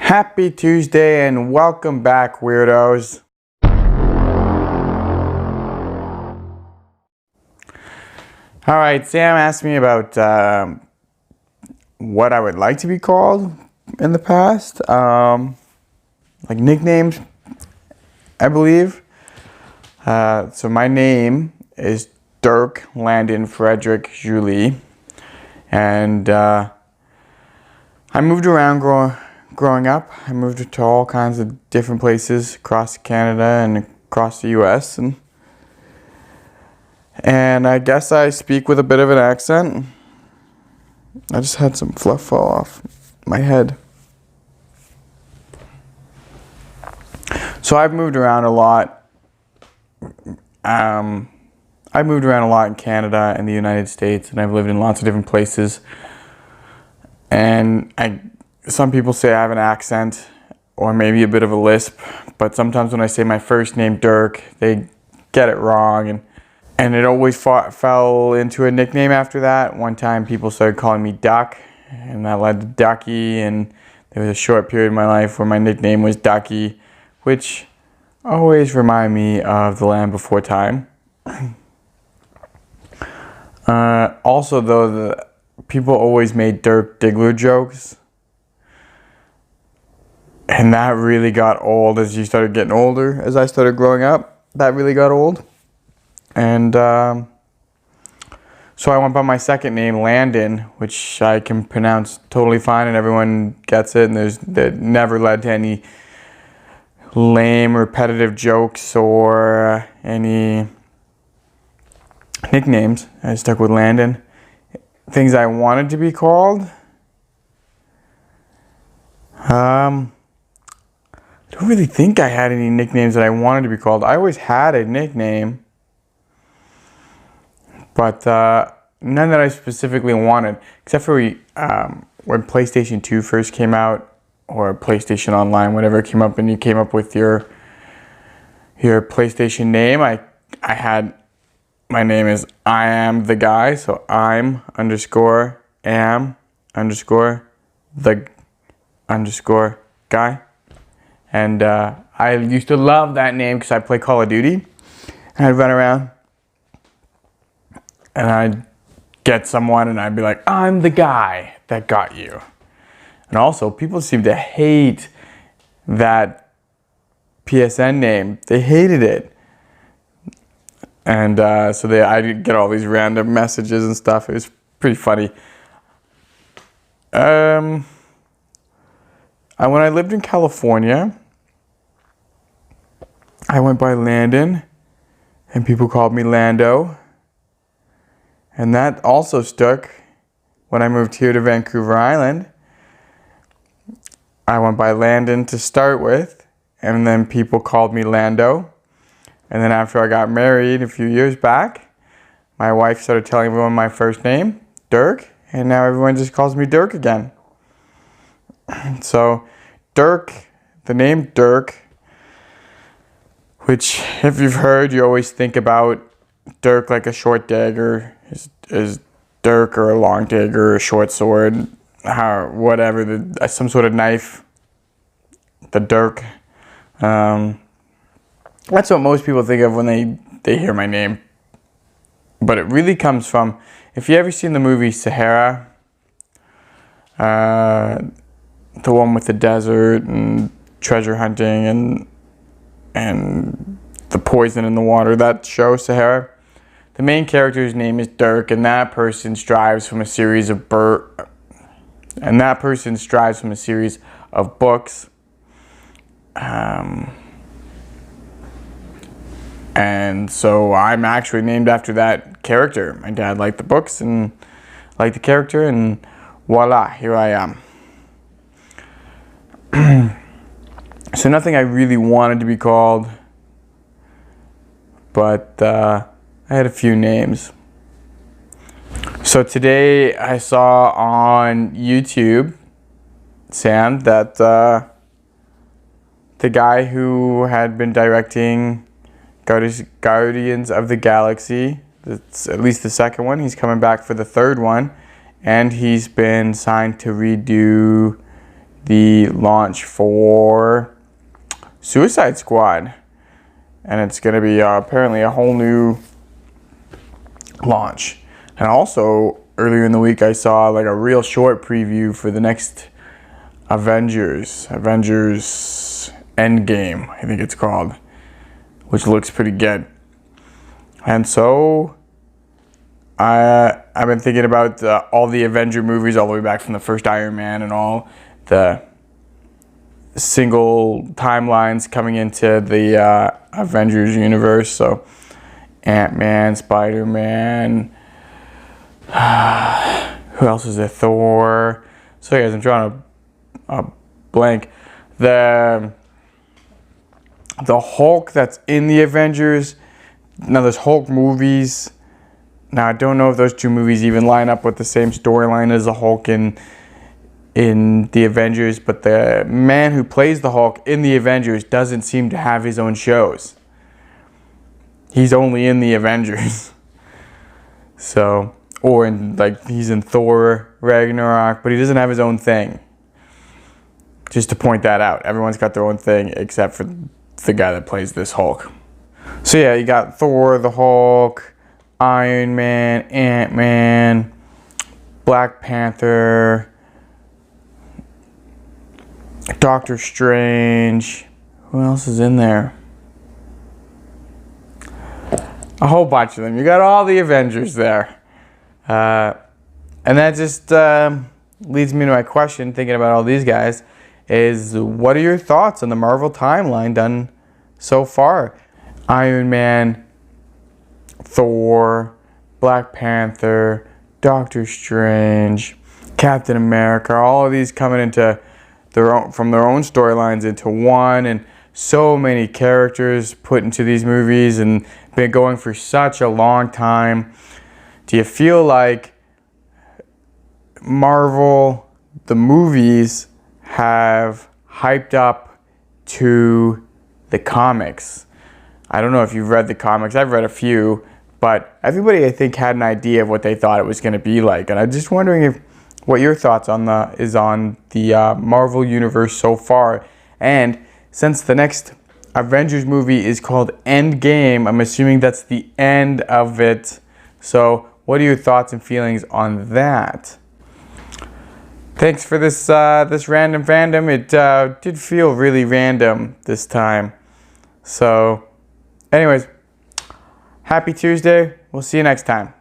Happy Tuesday and welcome back, weirdos. Alright, Sam asked me about what I would like to be called in the past. Like nicknames, I believe. So my name is Dirk Landon Frederick Julie. And I moved around growing up. I moved to all kinds of different places across Canada and across the US. And I guess I speak with a bit of an accent. I just had some fluff fall off my head. So I've moved around a lot. I've moved around a lot in Canada and the United States, and I've lived in lots of different places. And some people say I have an accent or maybe a bit of a lisp, but sometimes when I say my first name, Dirk, they get it wrong. And it always fell into a nickname after that. One time people started calling me Duck, and that led to Ducky, and there was a short period in my life where my nickname was Ducky, which always reminded me of The Land Before Time. Also, though, people always made Dirk Diggler jokes, and that really got old as you started getting older. As I started growing up, that really got old. And so I went by my second name, Landon, which I can pronounce totally fine and everyone gets it. And that never led to any lame, repetitive jokes or any nicknames. I stuck with Landon. Things I wanted to be called. I don't really think I had any nicknames that I wanted to be called. I always had a nickname, but none that I specifically wanted, except for when PlayStation 2 first came out, or PlayStation Online, whatever came up, and you came up with your PlayStation name. I had, my name is I am the guy, so I'm _ am _ the _ guy. And I used to love that name because I play Call of Duty. And I'd run around and I'd get someone and I'd be like, I'm the guy that got you. And also, people seem to hate that PSN name. They hated it. And so I'd get all these random messages and stuff. It was pretty funny. When I lived in California, I went by Landon, and people called me Lando. And that also stuck when I moved here to Vancouver Island. I went by Landon to start with, and then people called me Lando. And then after I got married a few years back, my wife started telling everyone my first name, Dirk, and now everyone just calls me Dirk again. So, Dirk, the name Dirk, which if you've heard, you always think about Dirk like a short dagger, is Dirk or a long dagger or a short sword, whatever, some sort of knife, the Dirk. That's what most people think of when they hear my name. But it really comes from, if you ever seen the movie Sahara, the one with the desert and treasure hunting and the poison in the water, that show Sahara, the main character's name is Dirk, and that person strives from a series of books. And so I'm actually named after that character. My dad liked the books and liked the character, and voila, here I am. So nothing I really wanted to be called, but I had a few names. So today I saw on YouTube, Sam, that the guy who had been directing Guardians of the Galaxy, that's at least the second one, he's coming back for the third one, and he's been signed to redo the launch for Suicide Squad. And it's going to be apparently a whole new launch. And also, earlier in the week, I saw like a real short preview for the next Avengers Endgame, I think it's called, which looks pretty good. And so I've been thinking about all the Avenger movies all the way back from the first Iron Man and all the single timelines coming into the Avengers universe. So Ant-Man, Spider-Man, who else is there? Thor. So guys, I'm drawing a blank. The Hulk that's in the Avengers. Now there's Hulk movies. Now I don't know if those two movies even line up with the same storyline as the Hulk in the Avengers, but the man who plays the Hulk in the Avengers doesn't seem to have his own shows. He's only in the Avengers. So, or in he's in Thor Ragnarok, but he doesn't have his own thing. Just to point that out, everyone's got their own thing except for the guy that plays this Hulk. So yeah, you got Thor, the Hulk, Iron Man, Ant-Man, Black Panther, Doctor Strange. Who else is in there? A whole bunch of them. You got all the Avengers there. And that just leads me to my question, thinking about all these guys, is what are your thoughts on the Marvel timeline done so far? Iron Man, Thor, Black Panther, Doctor Strange, Captain America, all of these coming into from their own storylines into one, and so many characters put into these movies and been going for such a long time. Do you feel like Marvel, the movies, have hyped up to the comics? I don't know if you've read the comics. I've read a few, but everybody I think had an idea of what they thought it was going to be like. And I'm just wondering what your thoughts on the Marvel universe so far. And since the next Avengers movie is called Endgame, I'm assuming that's the end of it. So what are your thoughts and feelings on that? Thanks for this random fandom. It did feel really random this time. So anyways, happy Tuesday. We'll see you next time.